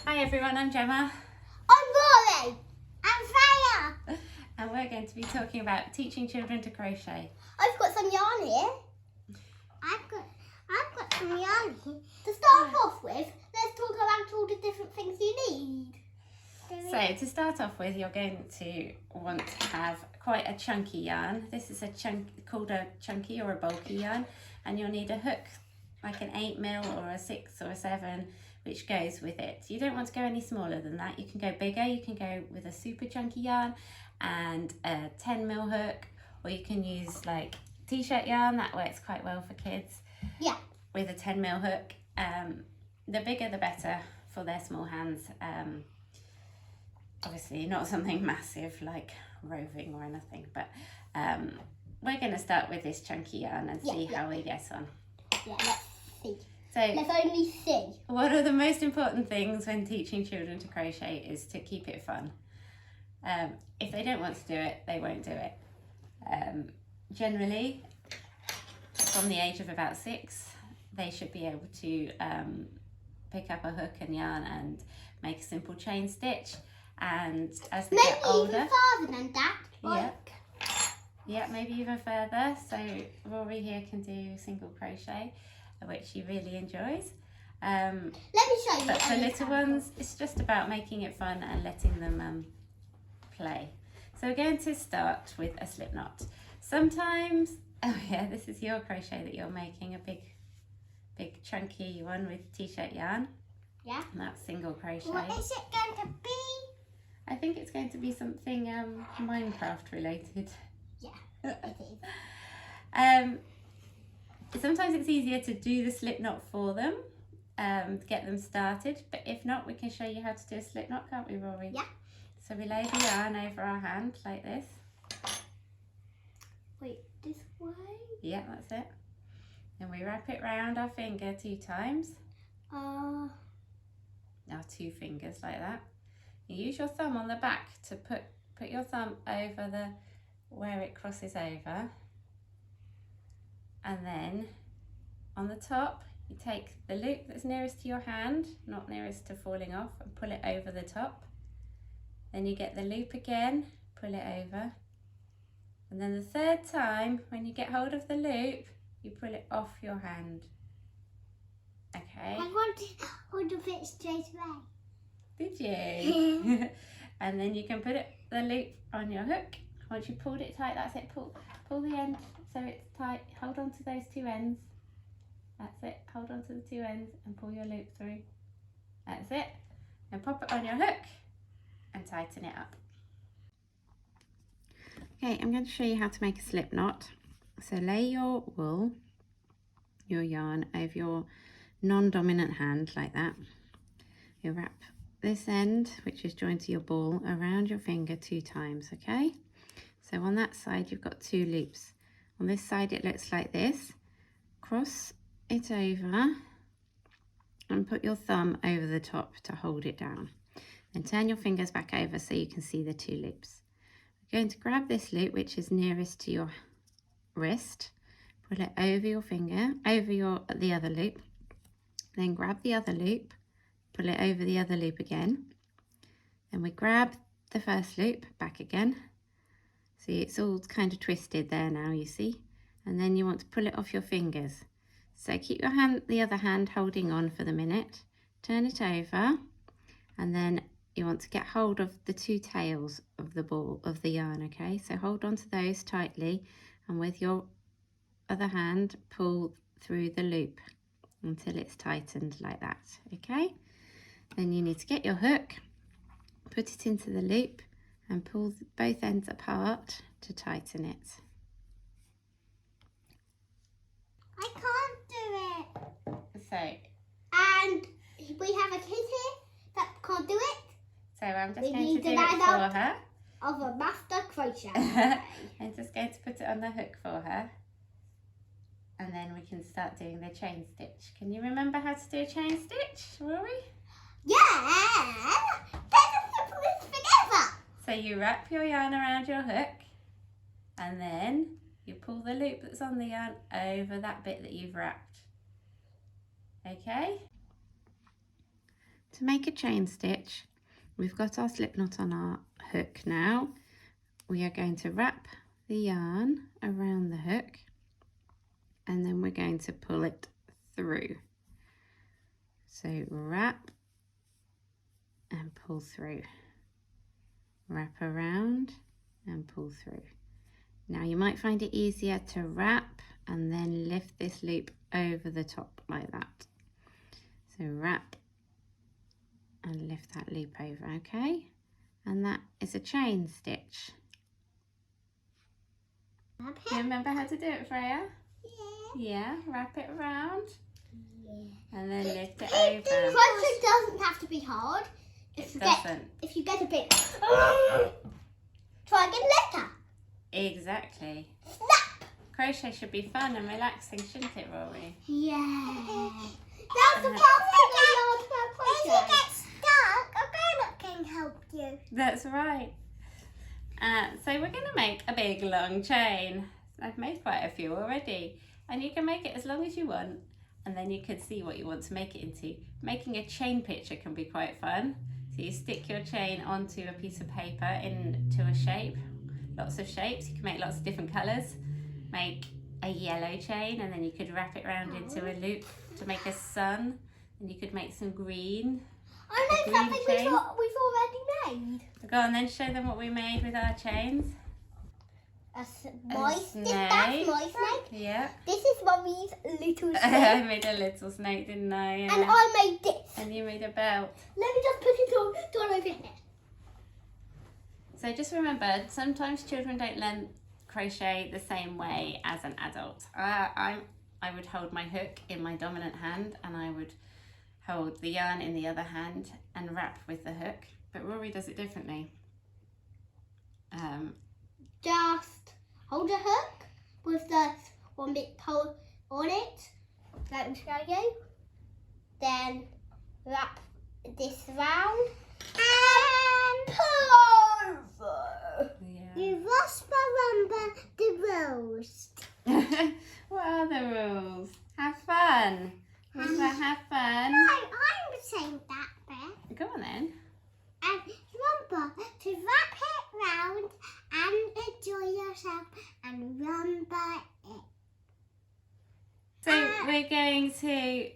Hi everyone, I'm Gemma. I'm Rory. I'm Freya. And we're going to be talking about teaching children to crochet. I've got some yarn here. I've got some yarn here. To start off with, let's talk about all the different things you need. So to start off with, you're going to want to have quite a chunky yarn. This is called a chunky or a bulky yarn, and you'll need a hook like an 8mm or a 6 or a 7, which goes with it. You don't want to go any smaller than that. You can go bigger. You can go with a super chunky yarn and a 10mm hook, or you can use like t-shirt yarn. That works quite well for kids. Yeah. With a 10mm hook. The bigger the better for their small hands. Obviously not something massive like roving or anything, but we're going to start with this chunky yarn and see how we get on. Yeah, let's see. So let's only see. One of the most important things when teaching children to crochet is to keep it fun. If they don't want to do it, they won't do it. Generally, from the age of about 6, they should be able to pick up a hook and yarn and make a simple chain stitch. And as they get older, maybe even further than that. Yeah, maybe even further. So Rory here can do single crochet, which he really enjoys. Let me show you. But for little ones, it's just about making it fun and letting them play. So we're going to start with a slip knot. Sometimes, oh yeah, this is your crochet that you're making, a big chunky one with t-shirt yarn. Yeah. And that's single crochet. What is it going to be? I think it's going to be something Minecraft related. Yeah, it is. Sometimes it's easier to do the slip knot for them, to get them started, but if not, we can show you how to do a slip knot, can't we, Rory? Yeah. So we lay the yarn over our hand like this. Wait, this way? Yeah, that's it. And we wrap it round our finger 2 times. Our 2 fingers like that. You use your thumb on the back to put your thumb over where it crosses over. And then on the top, you take the loop that's nearest to your hand, not nearest to falling off, and pull it over the top. Then you get the loop again, pull it over. And then the 3rd time, when you get hold of the loop, you pull it off your hand. Okay. I want to hold the bit straight away. Did you? And then you can put the loop on your hook. Once you pulled it tight, that's it. Pull the end so it's tight. Hold on to those 2 ends. That's it. Hold on to the 2 ends and pull your loop through. That's it. And pop it on your hook and tighten it up. Okay, I'm going to show you how to make a slip knot. So lay your wool, your yarn, over your non-dominant hand like that. You wrap this end, which is joined to your ball, around your finger 2 times, okay? So on that side you've got 2 loops. On this side it looks like this. Cross it over and put your thumb over the top to hold it down. Then turn your fingers back over so you can see the 2 loops. We're going to grab this loop which is nearest to your wrist, pull it over your finger, over the other loop, then grab the other loop, pull it over the other loop again. Then we grab the first loop back again. See, it's all kind of twisted there now, you see. And then you want to pull it off your fingers. So keep your hand, the other hand holding on for the minute. Turn it over, and then you want to get hold of the 2 tails of the ball of the yarn, okay? So hold on to those tightly, and with your other hand, pull through the loop until it's tightened like that, okay? Then you need to get your hook, put it into the loop and pull both ends apart to tighten it. I can't do it. So, and we have a kid here that can't do it. So I'm just going to do it for her. Of a master crochet. I'm just going to put it on the hook for her. And then we can start doing the chain stitch. Can you remember how to do a chain stitch, Rory? Yeah, that's the simplest thing ever. So you wrap your yarn around your hook and then you pull the loop that's on the yarn over that bit that you've wrapped. Okay? To make a chain stitch, we've got our slip knot on our hook now. We are going to wrap the yarn around the hook and then we're going to pull it through. So wrap and pull through. Wrap around and pull through. Now you might find it easier to wrap and then lift this loop over the top like that. So wrap and lift that loop over, okay? And that is a chain stitch. Do you remember how to do it, Freya? Yeah, wrap it around. Yeah. And then lift it over. Crochet doesn't have to be hard. If you get a bit, try again later. Exactly. Snap. Crochet should be fun and relaxing, shouldn't it, Rory? Yeah. That's the part I learned about crochet. If you get stuck, a grown-up can help you. That's right. So we're going to make a big long chain. I've made quite a few already, and you can make it as long as you want, and then you can see what you want to make it into. Making a chain picture can be quite fun. So you stick your chain onto a piece of paper into a shape, lots of shapes. You can make lots of different colours. Make a yellow chain, and then you could wrap it around into a loop to make a sun, and you could make some green. I know something we've already made. Go on then, show them what we made with our chains. That's my snake. Yeah. This is Mummy's little snake. I made a little snake, didn't I? Yeah. And I made this. And you made a belt. Let me just put it on over here. So just remember, sometimes children don't learn crochet the same way as an adult. I would hold my hook in my dominant hand, and I would hold the yarn in the other hand and wrap with the hook. But Rory does it differently. Just hold a hook with the one bit pole on it. Let me show you. Then wrap this round and pull over. Yeah. You must remember the rules. What are the rules? Have fun. Remember, have fun. I'm saying that bit. Go on then. And remember to wrap it round and enjoy yourself and remember it. So we're going to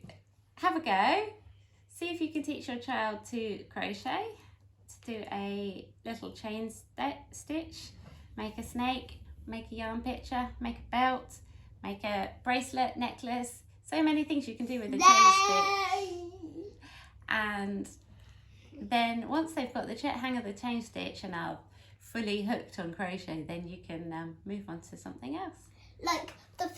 have a go. See if you can teach your child to crochet, to do a little chain stitch, make a snake, make a yarn picture, make a belt, make a bracelet, necklace. So many things you can do with a chain stitch. And then once they've got the hang of the chain stitch and are fully hooked on crochet, then you can move on to something else. Like the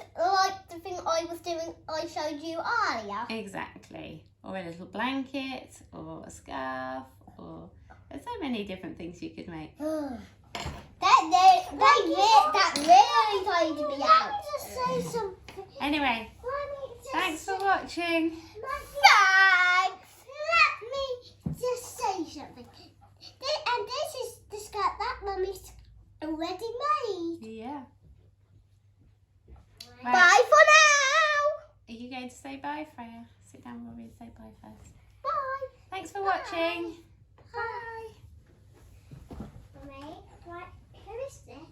thing I was doing, I showed you earlier. Exactly. Or a little blanket, or a scarf, or there's so many different things you could make. That really tired me out. Say something. Anyway, thanks for watching. Thanks. Let me just say something. And this is the skirt that Mummy's already made. Yeah. Right. Bye for now. Are you going to say bye, Freya? Sit down, Rory, and say bye first. Bye. Thanks for watching. Bye. Mummy, who is this?